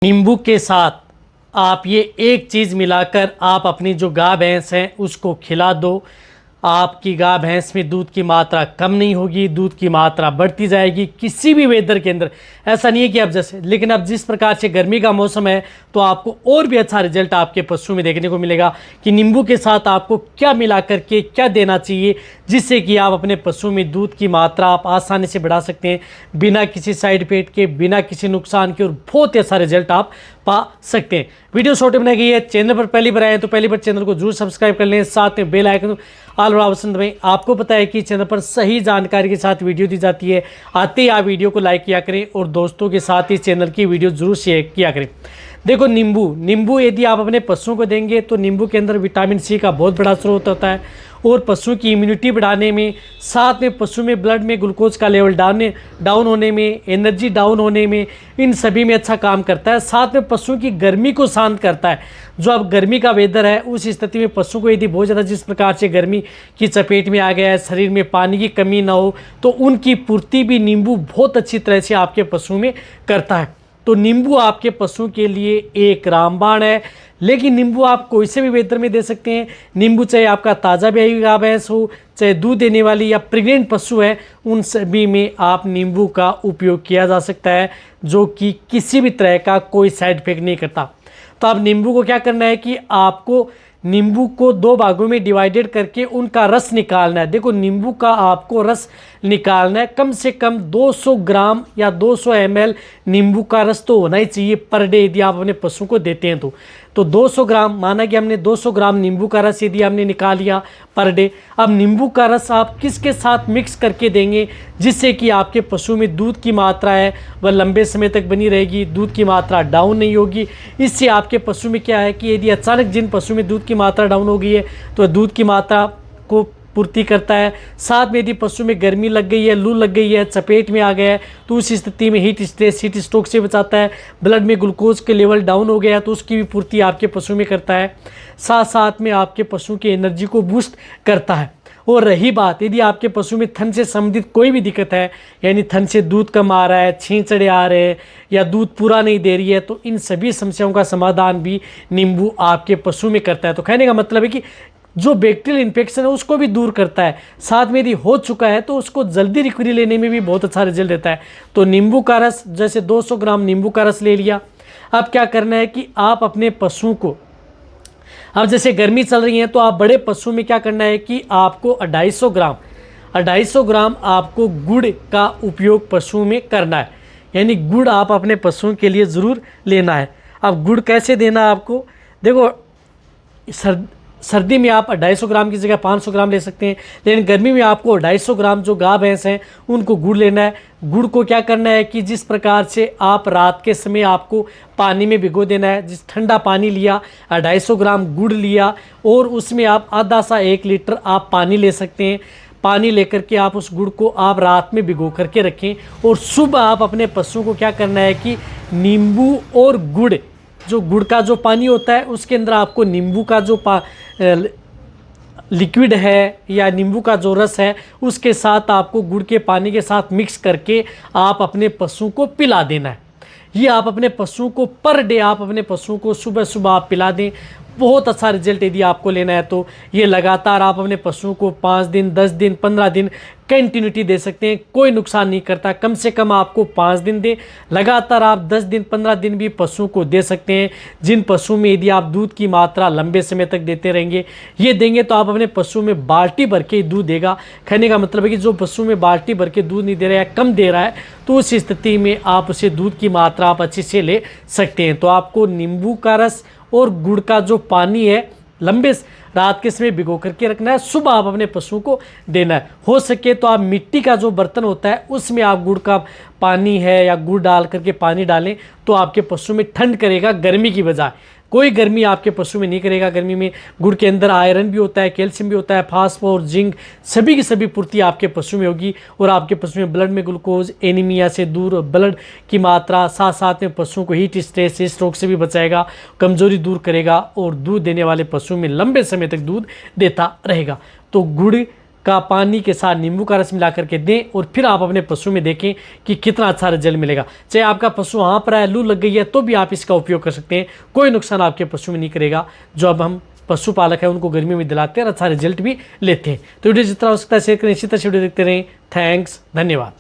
नींबू के साथ आप ये एक चीज़ मिलाकर आप अपनी जो गाय भैंस हैं उसको खिला दो। आपकी गाय भैंस में दूध की मात्रा कम नहीं होगी, दूध की मात्रा बढ़ती जाएगी किसी भी वेदर के अंदर। ऐसा नहीं है कि अब जैसे, लेकिन अब जिस प्रकार से गर्मी का मौसम है तो आपको और भी अच्छा रिजल्ट आपके पशु में देखने को मिलेगा कि नींबू के साथ आपको क्या मिला करके क्या देना चाहिए जिससे कि आप अपने पशु में दूध की मात्रा आप आसानी से बढ़ा सकते हैं बिना किसी साइड इफेक्ट के, बिना किसी नुकसान के, और बहुत ही अच्छा रिजल्ट आप पा सकते हैं। वीडियो शॉर्ट बनाई गई है। चैनल पर पहली बार आए तो पहली बार चैनल को जरूर सब्सक्राइब कर लें, साथ में बेल आइकन ऑल ऑप्शन दबाएं। आपको पता है कि चैनल पर सही जानकारी के साथ वीडियो दी जाती है। आते ही आप वीडियो को लाइक किया करें और दोस्तों के साथ इस चैनल की वीडियो जरूर शेयर किया करें। देखो, नींबू यदि आप अपने पशुओं को देंगे तो नींबू के अंदर विटामिन सी का बहुत बड़ा स्रोत होता है और पशु की इम्यूनिटी बढ़ाने में, साथ में पशु में ब्लड में ग्लूकोज का लेवल डाउन होने में, एनर्जी डाउन होने में, इन सभी में अच्छा काम करता है। साथ में पशु की गर्मी को शांत करता है। जो अब गर्मी का वेदर है उस स्थिति में पशु को यदि बहुत ज़्यादा जिस प्रकार से गर्मी की चपेट में आ गया है, शरीर में पानी की कमी ना हो, तो उनकी पूर्ति भी नींबू बहुत अच्छी तरह से आपके पशु में करता है। तो नींबू आपके पशु के लिए एक रामबाण है। लेकिन नींबू आप कोई से भी वेदर में दे सकते हैं। नींबू चाहे आपका ताज़ा ब्याही गाय भैंस हो, चाहे दूध देने वाली या प्रेग्नेंट पशु है, उन सभी में आप नींबू का उपयोग किया जा सकता है जो कि किसी भी तरह का कोई साइड इफेक्ट नहीं करता। तो आप नींबू को क्या करना है कि आपको नींबू को दो भागों में डिवाइडेड करके उनका रस निकालना है। देखो, नींबू का आपको रस निकालना है कम से कम 200 ग्राम या 200 ml नींबू का रस तो होना ही चाहिए पर डे यदि आप अपने पशु को देते हैं तो 200 ग्राम, माना कि हमने 200 ग्राम नींबू का रस यदि हमने निकाल लिया पर डे। अब नींबू का रस आप किसके साथ मिक्स करके देंगे जिससे कि आपके पशु में दूध की मात्रा है वह लंबे समय तक बनी रहेगी, दूध की मात्रा डाउन नहीं होगी। इससे आपके पशु में क्या है कि यदि अचानक जिन पशु में दूध की मात्रा डाउन हो गई है तो दूध की मात्रा को पूर्ति करता है। साथ में यदि पशु में गर्मी लग गई है, लू लग गई है, चपेट में आ गया है तो उस स्थिति में हीट स्ट्रेस, हीट स्ट्रोक से बचाता है। ब्लड में ग्लूकोज के लेवल डाउन हो गया है तो उसकी भी पूर्ति आपके पशु में करता है। साथ साथ में आपके पशु की एनर्जी को बूस्ट करता है। और रही बात, यदि आपके पशु में थन से संबंधित कोई भी दिक्कत है, यानी थन से दूध कम आ रहा है, छींचड़े आ रहे हैं या दूध पूरा नहीं दे रही है, तो इन सभी समस्याओं का समाधान भी नींबू आपके पशु में करता है। तो कहने का मतलब है कि जो बैक्टीरियल इन्फेक्शन है उसको भी दूर करता है। साथ में यदि हो चुका है तो उसको जल्दी रिकवरी लेने में भी बहुत अच्छा रिजल्ट देता है। तो नींबू का रस, जैसे 200 ग्राम नींबू का रस ले लिया। अब क्या करना है कि आप अपने पशु को, अब जैसे गर्मी चल रही है तो आप बड़े पशु में क्या करना है कि आपको 250 ग्राम आपको गुड़ का उपयोग पशु में करना है। यानी गुड़ आप अपने पशुओं के लिए ज़रूर लेना है। अब गुड़ कैसे देना है आपको, देखो, सर्दी में आप 250 ग्राम की जगह 500 ग्राम ले सकते हैं, लेकिन गर्मी में आपको 250 ग्राम जो गाय भैंस हैं उनको गुड़ लेना है। गुड़ को क्या करना है कि जिस प्रकार से आप रात के समय आपको पानी में भिगो देना है। जिस ठंडा पानी लिया, 250 ग्राम गुड़ लिया और उसमें आप आधा सा 1 लीटर आप पानी ले सकते हैं। पानी लेकर के आप उस गुड़ को आप रात में भिगो करके रखें और सुबह आप अपने पशु को क्या करना है कि नींबू और गुड़, जो गुड़ का जो पानी होता है उसके अंदर आपको नींबू का जो लिक्विड है या नींबू का जो रस है उसके साथ आपको गुड़ के पानी के साथ मिक्स करके आप अपने पशु को पिला देना है। ये आप अपने पशु को पर डे आप अपने पशु को सुबह सुबह आप पिला दें। बहुत अच्छा रिजल्ट यदि आपको लेना है तो ये लगातार आप अपने पशु को 5 दिन, 10 दिन, 15 दिन कंटिन्यूटी दे सकते हैं, कोई नुकसान नहीं करता। कम से कम आपको 5 दिन दे, लगातार आप 10 दिन, 15 दिन भी पशु को दे सकते हैं। जिन पशु में यदि आप दूध की मात्रा लंबे समय तक देते रहेंगे, ये देंगे तो आप अपने पशु में बाल्टी भर के दूध देगा। कहने का मतलब है कि जो पशु में बाल्टी भर के दूध नहीं दे रहा है, कम दे रहा है, तो उस स्थिति में आप उसे दूध की मात्रा आप अच्छे से ले सकते हैं। तो आपको नींबू का रस और गुड़ का जो पानी है लंबे रात के समय भिगो करके रखना है, सुबह आप अपने पशु को देना है। हो सके तो आप मिट्टी का जो बर्तन होता है उसमें आप गुड़ का पानी है या गुड़ डाल करके पानी डालें तो आपके पशु में ठंड करेगा, गर्मी की बजाय कोई गर्मी आपके पशु में नहीं करेगा। गर्मी में गुड़ के अंदर आयरन भी होता है, कैल्शियम भी होता है, फास्फोरस, जिंक, सभी की सभी पूर्ति आपके पशु में होगी और आपके पशु में ब्लड में ग्लूकोज, एनीमिया से दूर, ब्लड की मात्रा, साथ साथ में पशुओं को हीट स्ट्रेस, स्ट्रोक से भी बचाएगा, कमजोरी दूर करेगा और दूध देने वाले पशु में लंबे समय तक दूध देता रहेगा। तो गुड़ का पानी के साथ नींबू का रस मिला करके दें और फिर आप अपने पशु में देखें कि कितना अच्छा रिजल्ट मिलेगा। चाहे आपका पशु वहाँ पर है, लू लग गई है, तो भी आप इसका उपयोग कर सकते हैं, कोई नुकसान आपके पशु में नहीं करेगा। जो अब हम पशुपालक है उनको गर्मी में दिलाते हैं और अच्छा रिजल्ट भी लेते हैं। तो वीडियो जितना हो सकता है शेयर करें, इसी तरह से वीडियो देखते रहें। थैंक्स, धन्यवाद।